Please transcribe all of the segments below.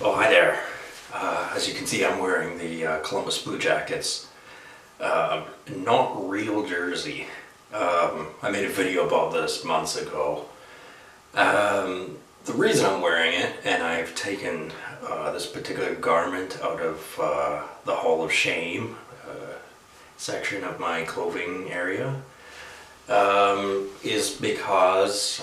Oh, hi there. As you can see, I'm wearing the Columbus Blue Jackets. Not real jersey. I made a video about this months ago. The reason I'm wearing it, and I've taken this particular garment out of the Hall of Shame section of my clothing area, is because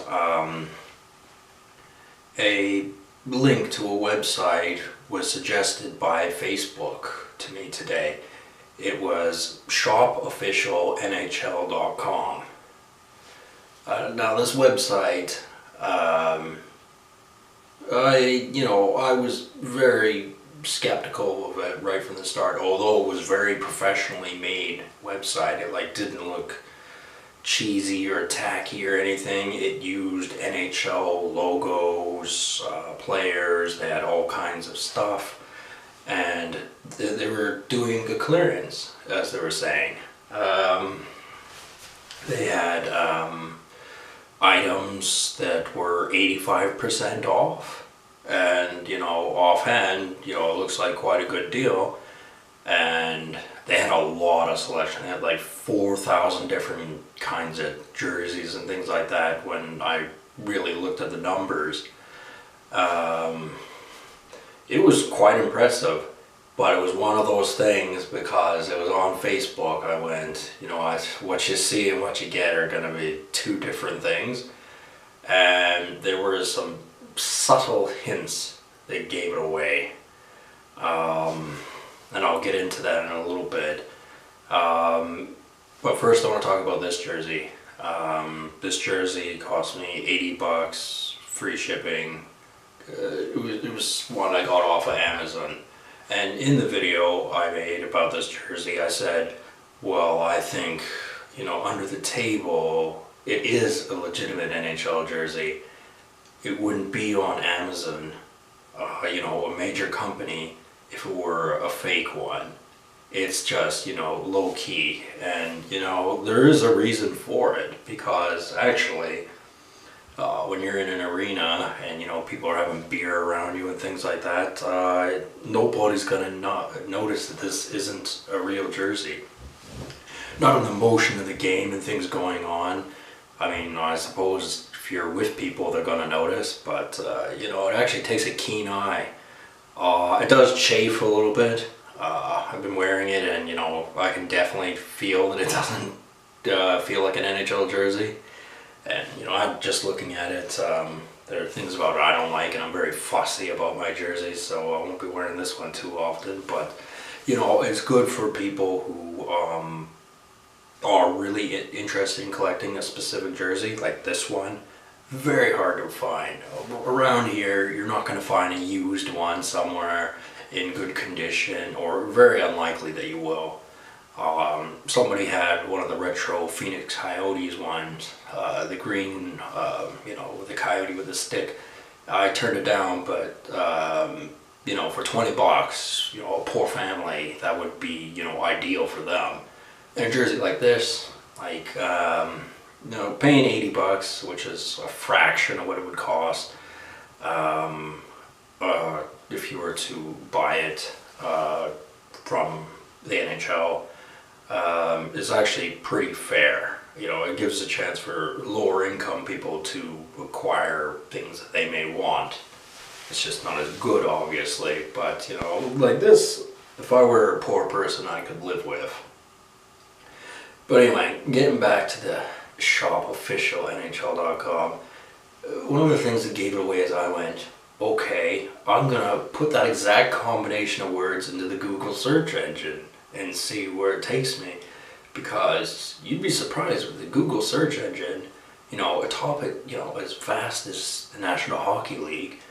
a link to a website was suggested by Facebook to me today. It was shopofficialnhl.com. Now this website, I was very skeptical of it right from the start. Although it was very professionally made website, it didn't look cheesy or tacky or anything. It used NHL logos, players. They had all kinds of stuff, and they were doing a clearance, as they were saying. They had items that were 85% off, and offhand, it looks like quite a good deal. And they had a lot of selection. They had like 4,000 different kinds of jerseys and things like that when I really looked at the numbers. It was quite impressive, but it was one of those things because it was on Facebook. I went, what you see and what you get are going to be two different things. And there were some subtle hints that gave it away. And I'll get into that in a little bit. But first I want to talk about this jersey. This jersey cost me $80, free shipping. It was one I got off of Amazon. And in the video I made about this jersey, I said, well, I think, under the table, it is a legitimate NHL jersey. It wouldn't be on Amazon, a major company, if it were a fake one. It's just, low key. And, there is a reason for it, because actually, when you're in an arena and, people are having beer around you and things like that, nobody's gonna not notice that this isn't a real jersey. Not in the motion of the game and things going on. I suppose if you're with people, they're gonna notice, but, it actually takes a keen eye. It does chafe a little bit. I've been wearing it, and I can definitely feel that it doesn't feel like an NHL jersey. And I'm just looking at it. There are things about it I don't like, and I'm very fussy about my jerseys, so I won't be wearing this one too often. But it's good for people who are really interested in collecting a specific jersey, like this one. Very hard to find. Around here, you're not going to find a used one somewhere in good condition, or very unlikely that you will. Somebody had one of the retro Phoenix Coyotes ones, the green, with the coyote with the stick. I turned it down, but, for $20, a poor family, that would be, ideal for them. And a jersey like this, paying $80, which is a fraction of what it would cost if you were to buy it from the NHL, is actually pretty fair. It gives a chance for lower income people to acquire things that they may want. It's just not as good, obviously, but like this, if I were a poor person, I could live with. But anyway, getting back to the shopofficialnhl.com, one of the things that gave it away is I went, okay, I'm gonna put that exact combination of words into the Google search engine and see where it takes me, because you'd be surprised with the Google search engine, a topic, as vast as the National Hockey League,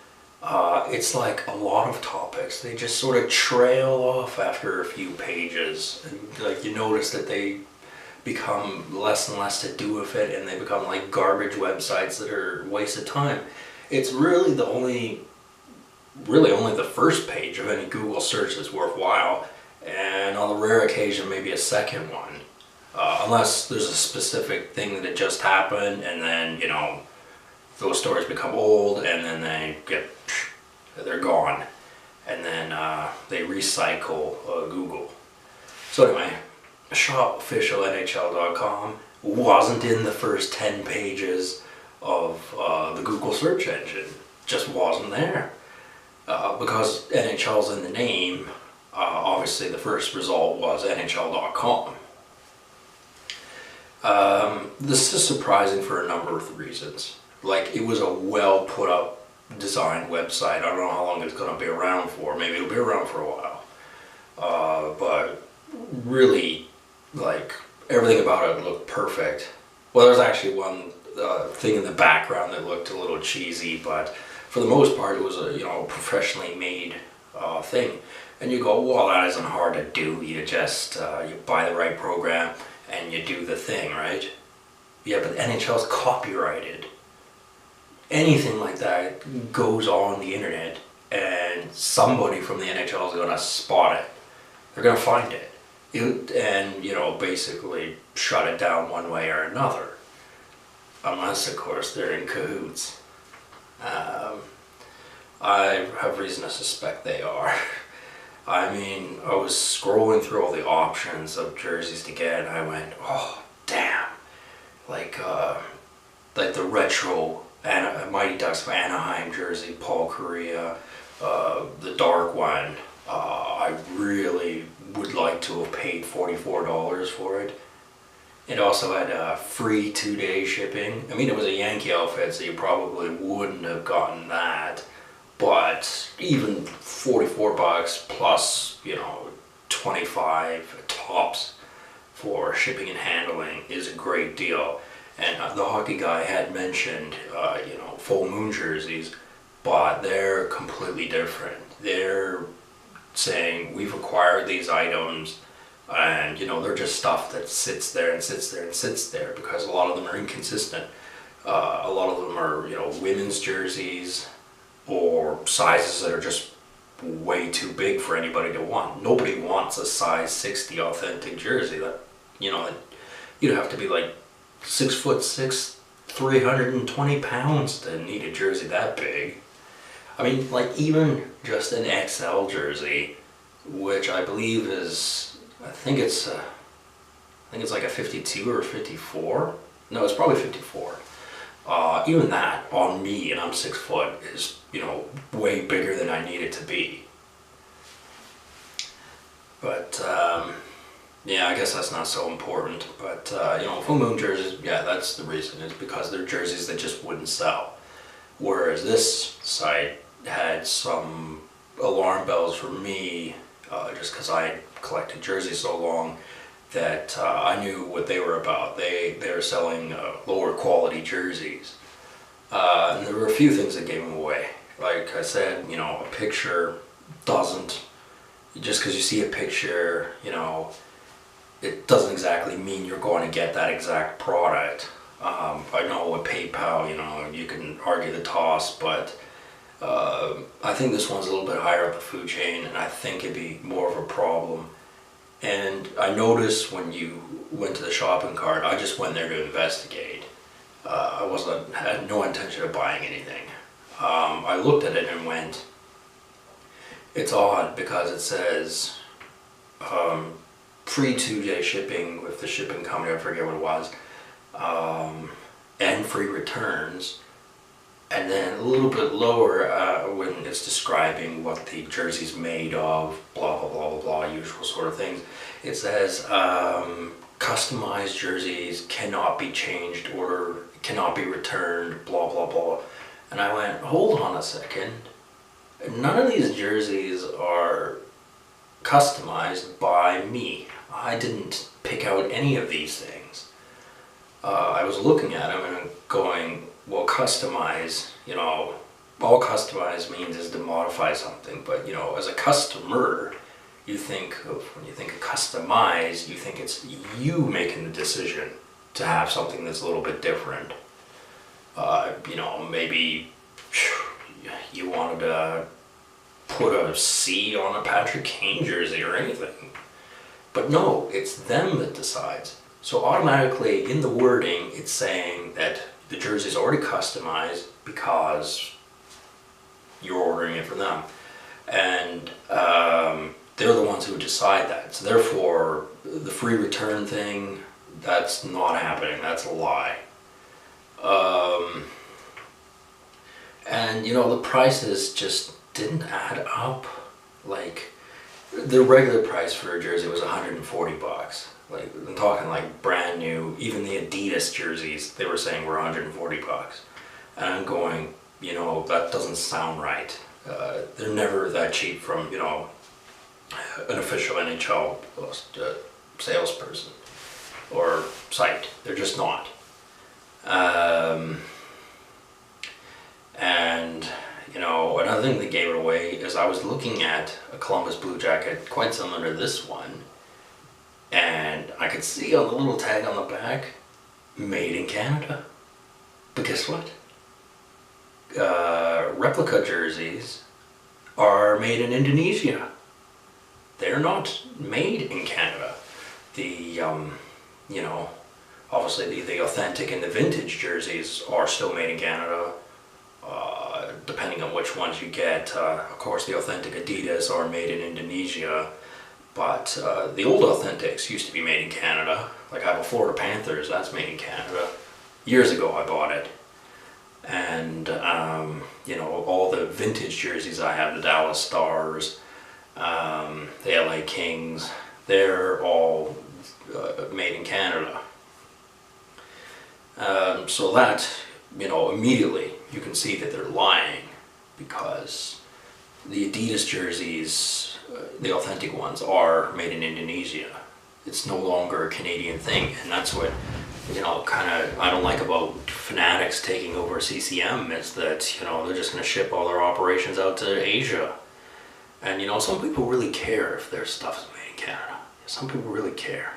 it's like a lot of topics, they just sort of trail off after a few pages, and you notice that they become less and less to do with it, and they become like garbage websites that are a waste of time. It's really only the first page of any Google search is worthwhile, and on the rare occasion maybe a second one, unless there's a specific thing that had just happened, and then those stories become old, and then they're gone. and then they recycle Google. So anyway, shopofficialnhl.com wasn't in the first 10 pages of the Google search engine. Just wasn't there. Because NHL's in the name, obviously the first result was NHL.com. This is surprising for a number of reasons. Like, it was a well put up, designed website. I don't know how long it's going to be around for. Maybe it'll be around for a while. But really, like, everything about it looked perfect. Well, there's actually one thing in the background that looked a little cheesy, but for the most part, it was a professionally made thing. And you go, well, that isn't hard to do. You just you buy the right program and you do the thing, right? Yeah, but NHL's copyrighted. Anything like that goes on the internet, and somebody from the NHL is going to spot it. They're going to find it, and basically shut it down one way or another. Unless, of course, they're in cahoots. I have reason to suspect they are. I mean, I was scrolling through all the options of jerseys to get, and I went, oh, damn. Like the retro Mighty Ducks of Anaheim jersey, Paul Kariya, the dark one. I really would like to have paid $44 for it. It also had free 2-day shipping. I mean, it was a Yankee outfit, so you probably wouldn't have gotten that. But even $44 plus, 25 tops for shipping and handling is a great deal. And the hockey guy had mentioned, full moon jerseys, but they're completely different. They're saying, we've acquired these items, and they're just stuff that sits there and sits there and sits there, because a lot of them are inconsistent. A lot of them are women's jerseys, or sizes that are just way too big for anybody to want. Nobody wants a size 60 authentic jersey. That you'd have to be like 6'6", 320 pounds to need a jersey that big. I mean, like, even just an XL jersey, which I believe is, I think it's like a 52 or a 54. No, it's probably 54. Even that on me, and I'm 6 foot, is way bigger than I need it to be. But yeah, I guess that's not so important. But full moon jerseys, yeah, that's the reason. It's because they're jerseys that just wouldn't sell. Whereas this site had some alarm bells for me, just because I had collected jerseys so long, that I knew what they were about. They're selling lower quality jerseys. And there were a few things that gave them away. Like I said, a picture doesn't, just because you see a picture, it doesn't exactly mean you're going to get that exact product. I know with PayPal, you can argue the toss, but I think this one's a little bit higher up the food chain, and I think it'd be more of a problem. And I noticed when you went to the shopping cart, I just went there to investigate. I had no intention of buying anything. I looked at it and went, it's odd because it says free 2-day shipping with the shipping company, I forget what it was, and free returns. And then a little bit lower, when it's describing what the jersey's made of, blah, blah, blah, blah, blah, usual sort of things, it says customized jerseys cannot be changed or cannot be returned, blah, blah, blah. And I went, hold on a second. None of these jerseys are customized by me. I didn't pick out any of these things. I was looking at them and going, well, customize, all customize means is to modify something, but as a customer, you think of, when you think of customize, you think it's you making the decision to have something that's a little bit different. Maybe you wanted to put a C on a Patrick Kane jersey or anything, but no, it's them that decides. So automatically in the wording, it's saying that the jersey is already customized because you're ordering it from them. And they're the ones who decide that. So therefore, the free return thing, that's not happening. That's a lie. And you know, the prices just didn't add up. Like, the regular price for a jersey was 140 bucks. Like, I'm talking like brand new. Even the Adidas jerseys, they were saying were 140 bucks. And I'm going, you know, that doesn't sound right. They're never that cheap from, you know, an official NHL salesperson or site. They're just not. And, you know, another thing that gave it away is I was looking at a Columbus Blue Jacket quite similar to this one, and I could see on the little tag on the back, made in Canada. But guess what? Replica jerseys are made in Indonesia. They're not made in Canada. The, you know, obviously the authentic and the vintage jerseys are still made in Canada. Depending on which ones you get, of course the authentic Adidas are made in Indonesia, but the old authentics used to be made in Canada. Like I have a Florida Panthers, that's made in Canada. Years ago I bought it. And you know, all the vintage jerseys I have, the Dallas Stars, the LA Kings, they're all made in Canada. So that, you know, immediately you can see that they're lying, because the Adidas jerseys, the authentic ones, are made in Indonesia. It's no longer a Canadian thing, and that's what, you know, kind of I don't like about Fanatics taking over CCM, is that, you know, they're just going to ship all their operations out to Asia. And, you know, some people really care if their stuff is made in Canada. Some people really care.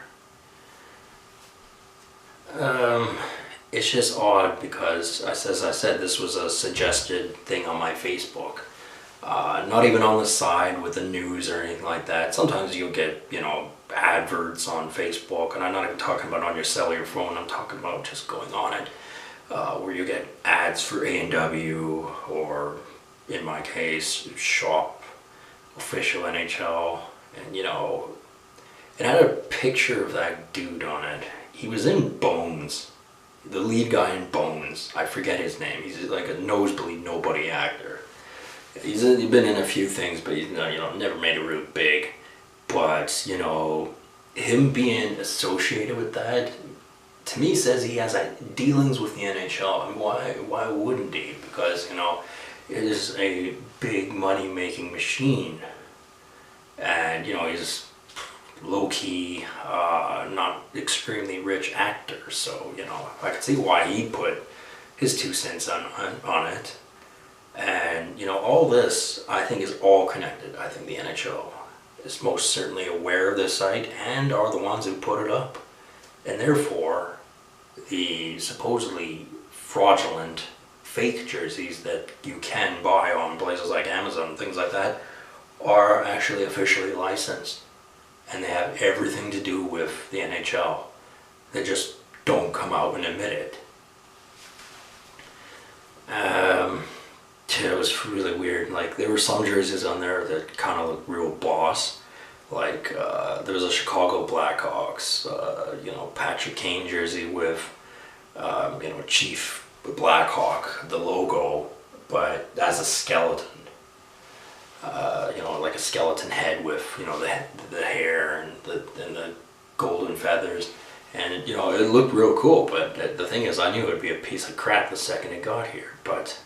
It's just odd because, as I said, this was a suggested thing on my Facebook. Not even on the side with the news or anything like that. Sometimes you'll get, you know, adverts on Facebook, and I'm not even talking about on your cellular phone, I'm talking about just going on it, where you get ads for A&W, or in my case, Shop, Official NHL, and you know, it had a picture of that dude on it. He was in Bones, the lead guy in Bones. I forget his name. He's like a nosebleed nobody actor. He's been in a few things, but he's, you know, never made it real big. But, you know, him being associated with that, to me, says he has dealings with the NHL. I mean, why wouldn't he? Because, you know, it is a big money-making machine. And, you know, he's low-key, not extremely rich actor. So, you know, I can see why he put his 2 cents on it. And, you know, all this, I think, is all connected. I think the NHL is most certainly aware of this site and are the ones who put it up. And therefore, the supposedly fraudulent fake jerseys that you can buy on places like Amazon and things like that are actually officially licensed. And they have everything to do with the NHL. They just don't come out and admit it. It was really weird. Like, there were some jerseys on there that kind of looked real boss. Like, there was a Chicago Blackhawks, you know, Patrick Kane jersey with, you know, Chief Blackhawk, the logo, but as a skeleton. You know, like a skeleton head with, you know, the hair and the golden feathers. And, you know, it looked real cool, but the thing is, I knew it would be a piece of crap the second it got here. But,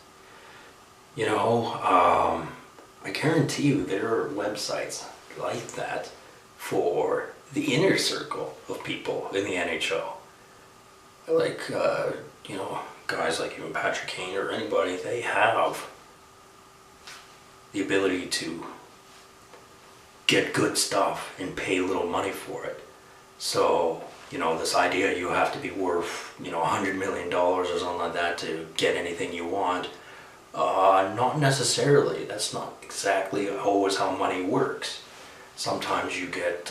you know, I guarantee you there are websites like that for the inner circle of people in the NHL. Like, you know, guys like even Patrick Kane or anybody, they have the ability to get good stuff and pay little money for it. So, you know, this idea you have to be worth, you know, $100 million or something like that to get anything you want, not necessarily. That's not exactly always how money works. Sometimes you get,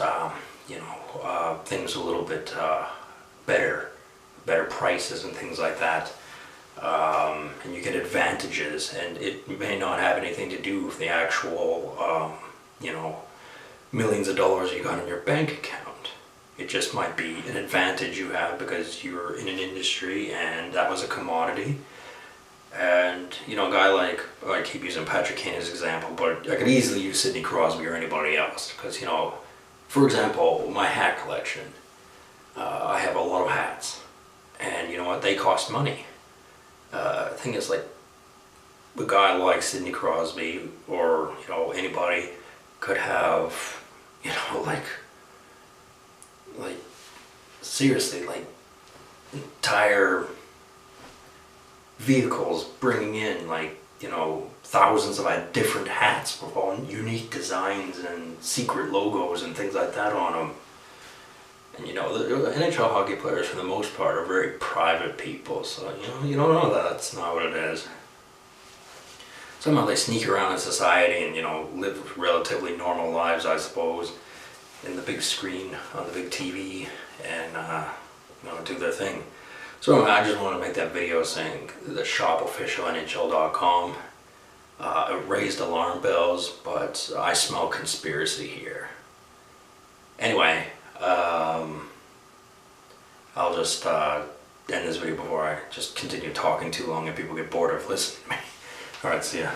you know, things a little bit better prices and things like that. and you get advantages, and it may not have anything to do with the actual, millions of dollars you got in your bank account. It just might be an advantage you have because you're in an industry and that was a commodity. And, a guy like, I keep using Patrick Kane as an example, but I could easily use Sidney Crosby or anybody else because, for example, my hat collection, I have a lot of hats, and you know what, they cost money. The thing is, like, a guy like Sidney Crosby or, anybody could have, like seriously, like, entire vehicles bringing in, like, thousands of different hats with all unique designs and secret logos and things like that on them. And the NHL hockey players for the most part are very private people, so you don't know that. That's not what it is. Somehow they sneak around in society and live relatively normal lives, I suppose, in the big screen on the big TV, and do their thing. So I just want to make that video saying the shop official NHL.com raised alarm bells, but I smell conspiracy here. Anyway, I'll just end this video before I just continue talking too long and people get bored of listening to me. Alright, see ya.